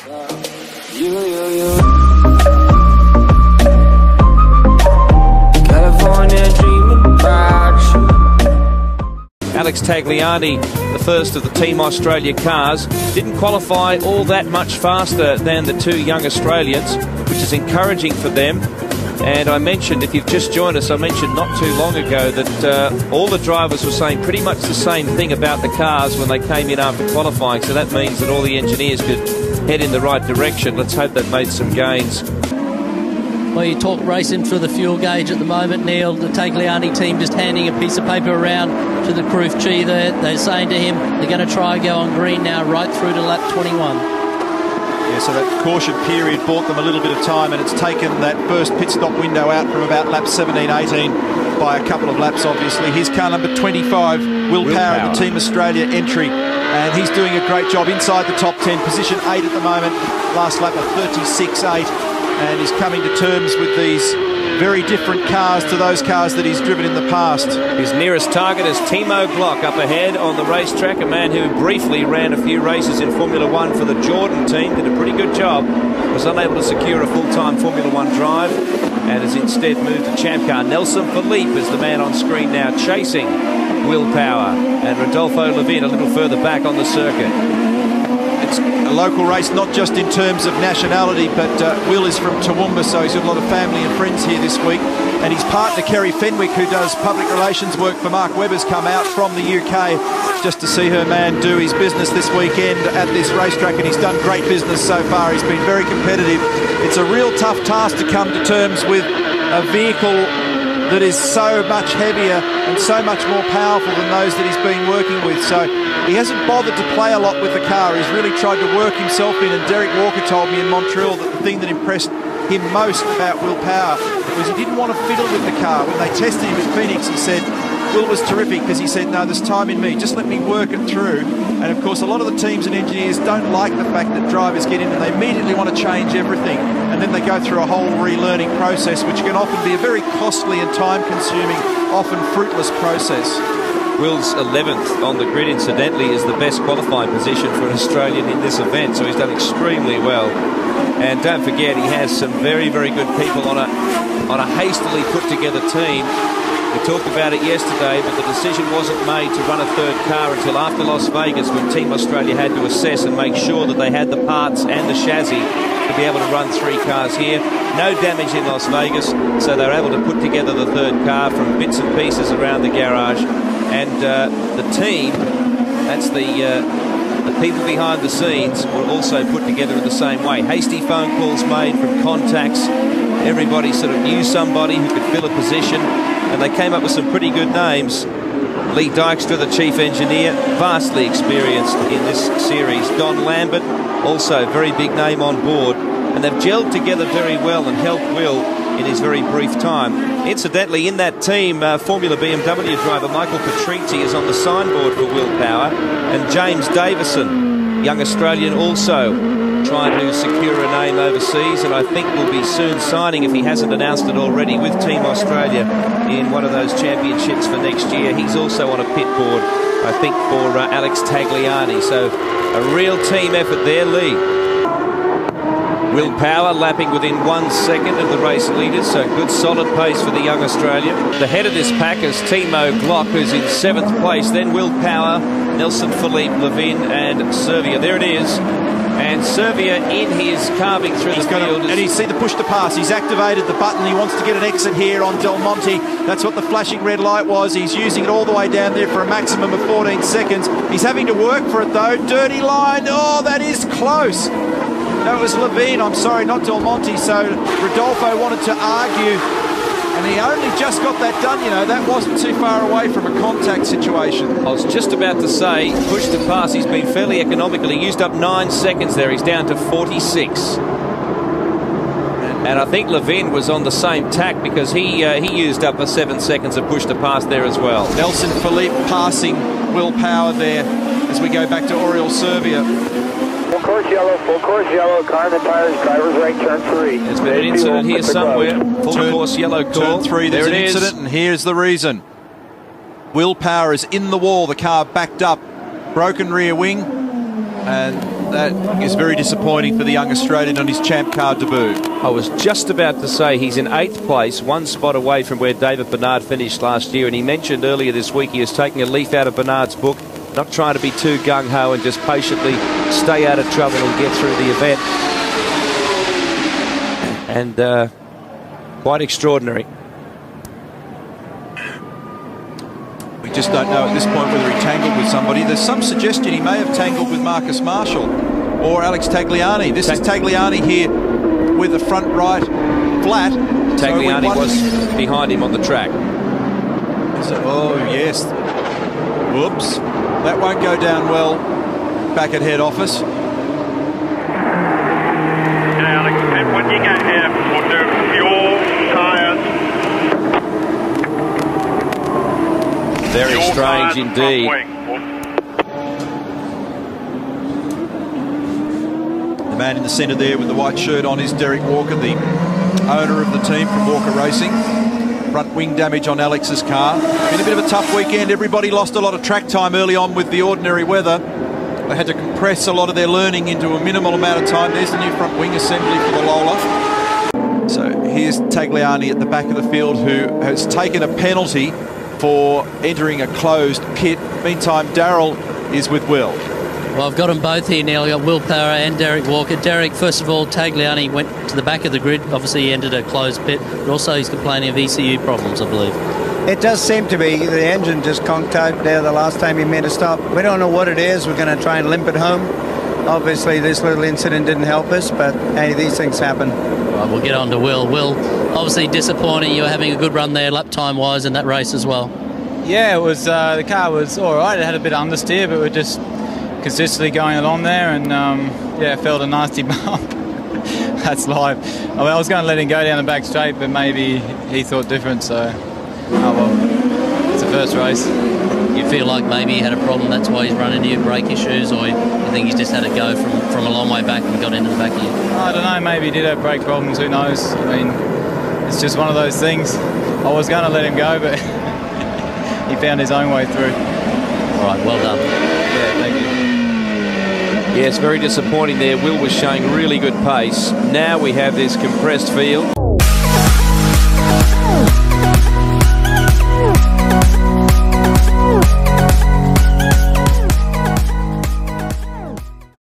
California dreaming about you. Alex Tagliani, the first of the Team Australia cars, didn't qualify all that much faster than the two young Australians, which is encouraging for them. And I mentioned, if you've just joined us, I mentioned not too long ago that all the drivers were saying pretty much the same thing about the cars when they came in after qualifying. So that means that all the engineers could head in the right direction. Let's hope they've made some gains. Well, you talk racing for the fuel gauge at the moment, Neil. The Tagliani team just handing a piece of paper around to the crew chief there. They're saying to him they're going to try and go on green now right through to lap 21. Yeah, so that caution period bought them a little bit of time, and it's taken that first pit stop window out from about lap 17, 18 by a couple of laps, obviously. Here's car number 25, Will Power, the Team Australia entry, and he's doing a great job inside the top 10, position 8 at the moment, last lap of 36.8, and he's coming to terms with these very different cars to those cars that he's driven in the past. His nearest target is Timo Glock up ahead on the racetrack, a man who briefly ran a few races in Formula One for the Jordan team, did a pretty good job, was unable to secure a full-time Formula One drive, and has instead moved to Champ Car. Nelson Philippe is the man on screen now chasing Will Power, and Rodolfo Levin a little further back on the circuit. It's a local race, not just in terms of nationality, but Will is from Toowoomba, so he's got a lot of family and friends here this week. And his partner, Kerry Fenwick, who does public relations work for Mark Webber's, come out from the UK just to see her man do his business this weekend at this racetrack, and he's done great business so far. He's been very competitive. It's a real tough task to come to terms with a vehicle that is so much heavier and so much more powerful than those that he's been working with. So he hasn't bothered to play a lot with the car. He's really tried to work himself in, and Derek Walker told me in Montreal that the thing that impressed him most about Will Power was he didn't want to fiddle with the car. When they tested him at Phoenix, he said Will was terrific because he said, no, there's time in me, just let me work it through. And of course a lot of the teams and engineers don't like the fact that drivers get in and they immediately want to change everything, and then they go through a whole relearning process, which can often be a very costly and time consuming, often fruitless process. Will's 11th on the grid, incidentally, is the best qualifying position for an Australian in this event, so he's done extremely well. And don't forget, he has some very, very good people on a hastily put together team. We talked about it yesterday, but the decision wasn't made to run a third car until after Las Vegas, when Team Australia had to assess and make sure that they had the parts and the chassis to be able to run 3 cars here. No damage in Las Vegas, so they're able to put together the third car from bits and pieces around the garage. And the team, that's the people behind the scenes, were also put together in the same way. Hasty phone calls made from contacts. Everybody sort of knew somebody who could fill a position, and they came up with some pretty good names. Lee Dykstra, the chief engineer, vastly experienced in this series. Don Lambert, also very big name on board, and they've gelled together very well and helped Will in his very brief time. Incidentally, in that team, Formula BMW driver Michael Patrizzi is on the signboard for Will Power, and James Davison, young Australian, also trying to secure a name overseas, and I think will be soon signing, if he hasn't announced it already, with Team Australia in one of those championships for next year. He's also on a pit board, I think, for Alex Tagliani. So a real team effort there, Lee. Will Power lapping within 1 second of the race leaders, so good solid pace for the young Australian. The head of this pack is Timo Glock, who's in 7th place, then Will Power, Nelson Philippe, Levin and Servia. There it is. And Servia in his carving through the field. And you see the push to pass. He's activated the button. He wants to get an exit here on Del Monte. That's what the flashing red light was. He's using it all the way down there for a maximum of 14 seconds. He's having to work for it though. Dirty line. Oh, that is close. No, it was Levine, I'm sorry, not Del Monte. So Rodolfo wanted to argue, and he only just got that done. You know, that wasn't too far away from a contact situation. I was just about to say, push to pass. He's been fairly economical. He used up 9 seconds there. He's down to 46. And I think Levin was on the same tack, because he used up 7 seconds of push to pass there as well. Nelson Philippe passing Will Power there as we go back to Oriol Servia. Full course yellow, car in the tires, driver's right, turn 3. There's been an incident here somewhere. Full course yellow call. Turn 3, there's an incident, and here's the reason. Will Power is in the wall, the car backed up, broken rear wing, and that is very disappointing for the young Australian on his champ car debut. I was just about to say he's in 8th place, one spot away from where David Bernard finished last year, and he mentioned earlier this week he is taking a leaf out of Bernard's book, not trying to be too gung-ho and just patiently stay out of trouble and get through the event. And quite extraordinary. We just don't know at this point whether he tangled with somebody. There's some suggestion he may have tangled with Marcus Marshall or Alex Tagliani. This is Tagliani here with the front right flat. Tagliani was behind him on the track. So, oh, yes. Whoops. That won't go down well back at head office. Alex, when you get here, we'll do fuel, tyres. Very strange indeed. The man in the centre there with the white shirt on is Derek Walker, the owner of the team from Walker Racing. Front wing damage on Alex's car. Been a bit of a tough weekend. Everybody lost a lot of track time early on with the ordinary weather. They had to compress a lot of their learning into a minimal amount of time. There's the new front wing assembly for the Lola. So here's Tagliani at the back of the field, who has taken a penalty for entering a closed pit. Meantime, Darrell is with Will. Well, I've got them both here now. I've got Will Power and Derek Walker. Derek, first of all, Tagliani went to the back of the grid. Obviously, he entered a closed pit, but also he's complaining of ECU problems, I believe. It does seem to be. The engine just conked out there the last time he made a stop. We don't know what it is. We're going to try and limp it home. Obviously, this little incident didn't help us, but hey, these things happen. Right, we'll get on to Will. Will, obviously disappointing. You were having a good run there, lap time-wise, in that race as well. Yeah, it was. The car was all right. It had a bit of understeer, but we're just consistently going along there, and yeah, felt a nasty bump. That's live. I mean, I was going to let him go down the back straight, but maybe he thought different, so oh well. It's the first race. You feel like maybe he had a problem, that's why he's running into your brake issues, or you think he's just had a go from a long way back and got into the back of you? I don't know, maybe he did have brake problems, who knows. I mean, it's just one of those things. I was going to let him go, but he found his own way through. All right, well done. Yeah, thank you. Yes, very disappointing there. Will was showing really good pace. Now we have this compressed field.